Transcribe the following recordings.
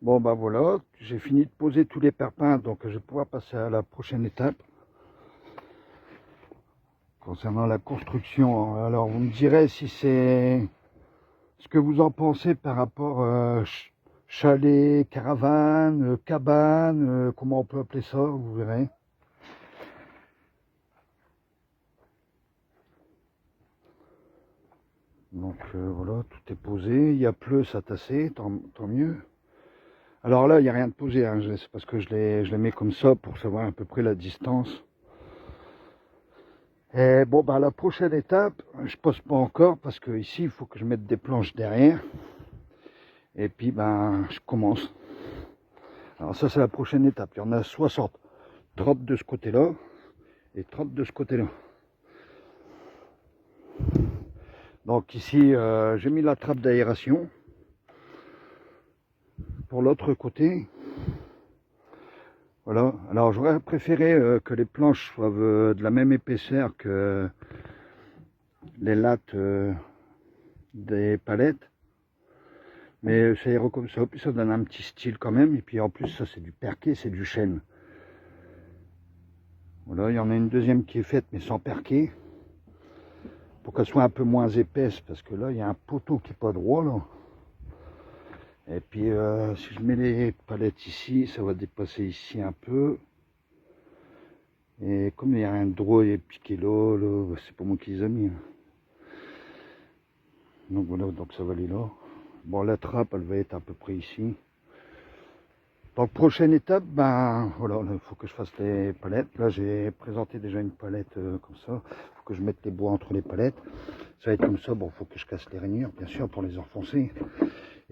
Bon bah voilà, j'ai fini de poser tous les perpins, donc je vais pouvoir passer à la prochaine étape. Concernant la construction, alors vous me direz si c'est ce que vous en pensez par rapport chalet, caravane, cabane, comment on peut appeler ça, vous verrez. Donc voilà, tout est posé, il y a plus à tasser, tant mieux. Alors là, il n'y a rien de posé, hein, c'est parce que je les mets comme ça pour savoir à peu près la distance. Et bon, bah la prochaine étape, je pose pas encore parce que ici, il faut que je mette des planches derrière. Et puis, ben, je commence. Alors ça, c'est la prochaine étape. Il y en a 60. 30 de ce côté-là et 30 de ce côté-là. Donc ici, j'ai mis la trappe d'aération. Pour l'autre côté, voilà. Alors j'aurais préféré que les planches soient de la même épaisseur que les lattes des palettes. Mais ça ira comme ça, puis ça donne un petit style quand même. Et puis en plus, ça c'est du perquet, c'est du chêne. Voilà, il y en a une deuxième qui est faite, mais sans perquet. Pour qu'elle soit un peu moins épaisse, parce que là, il y a un poteau qui n'est pas droit, là. Et puis, si je mets les palettes ici, ça va dépasser ici un peu. Et comme il n'y a rien de droit, il y a piqué là, c'est pas moi qui les ai mis. Donc voilà, donc ça va aller là. Bon, la trappe, elle va être à peu près ici. Donc prochaine étape, ben voilà, il faut que je fasse les palettes. Là j'ai présenté déjà une palette comme ça. Il faut que je mette les bois entre les palettes. Ça va être comme ça, bon, il faut que je casse les rainures, bien sûr, pour les enfoncer.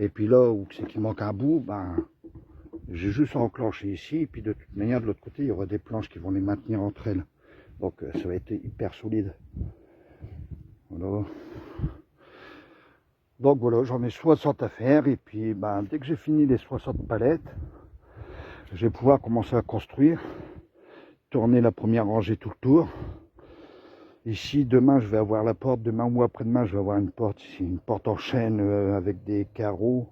Et puis là où c'est qu'il manque un bout, ben j'ai juste à enclencher ici. Et puis de toute manière, de l'autre côté, il y aura des planches qui vont les maintenir entre elles. Donc ça va être hyper solide. Voilà. Donc voilà, j'en ai 60 à faire. Et puis ben, dès que j'ai fini les 60 palettes, je vais pouvoir commencer à construire, tourner la première rangée tout le tour. Ici, demain, je vais avoir la porte, demain ou après-demain, je vais avoir une porte ici, une porte en chêne avec des carreaux,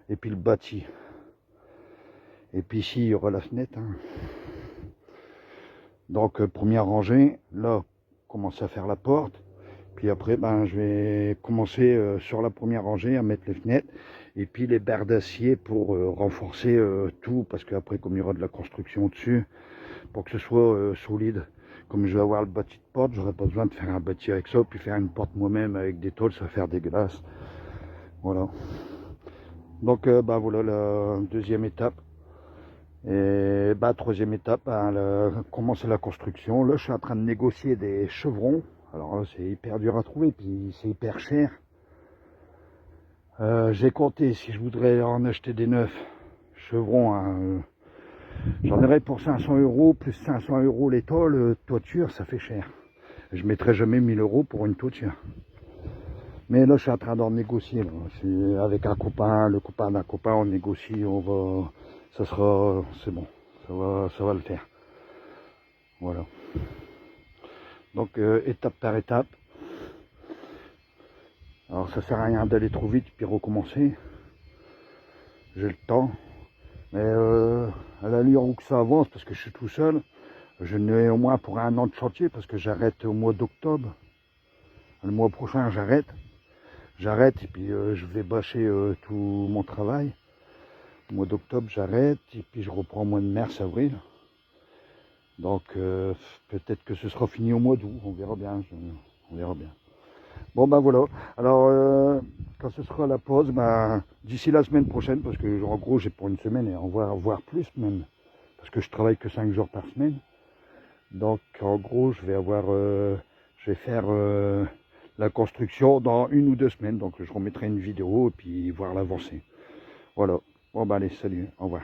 et puis le bâti. Et puis ici, il y aura la fenêtre. Hein. Donc, première rangée, là, commencer à faire la porte. Puis après, ben, je vais commencer sur la première rangée à mettre les fenêtres, et puis les barres d'acier pour renforcer tout, parce qu'après, comme il y aura de la construction dessus, pour que ce soit solide. Comme je vais avoir le bâti de porte, j'aurai pas besoin de faire un bâti avec ça, puis faire une porte moi-même avec des tôles, ça va faire dégueulasse. Voilà. Donc bah voilà la deuxième étape. Et bah troisième étape, hein, commencer la construction. Là je suis en train de négocier des chevrons. Alors là c'est hyper dur à trouver, puis c'est hyper cher. J'ai compté si je voudrais en acheter des neufs chevrons. Hein, j'en aurais pour 500 €, plus 500 € les tôles, toiture, ça fait cher. Je mettrai jamais 1000 € pour une toiture. Mais là, je suis en train d'en négocier. Avec un copain, le copain d'un copain, on négocie, on va, ça sera, c'est bon, ça va le faire. Voilà. Donc, étape par étape. Alors, ça sert à rien d'aller trop vite puis recommencer. J'ai le temps. Mais à l'allure où ça avance, parce que je suis tout seul, je n'ai au moins pour 1 an de chantier, parce que j'arrête au mois d'octobre. Le mois prochain, j'arrête. Et puis je vais bâcher tout mon travail. Au mois d'octobre, j'arrête et puis je reprends au mois de mars, avril. Donc peut-être que ce sera fini au mois d'août, on verra bien. On verra bien. Bon ben voilà. Alors quand ce sera la pause, ben, d'ici la semaine prochaine, parce que en gros j'ai pour une semaine et on va voir plus même, parce que je travaille que 5 jours par semaine. Donc en gros je vais avoir, je vais faire la construction dans 1 ou 2 semaines. Donc je remettrai une vidéo et puis voir l'avancée. Voilà. Bon bah allez, salut, au revoir.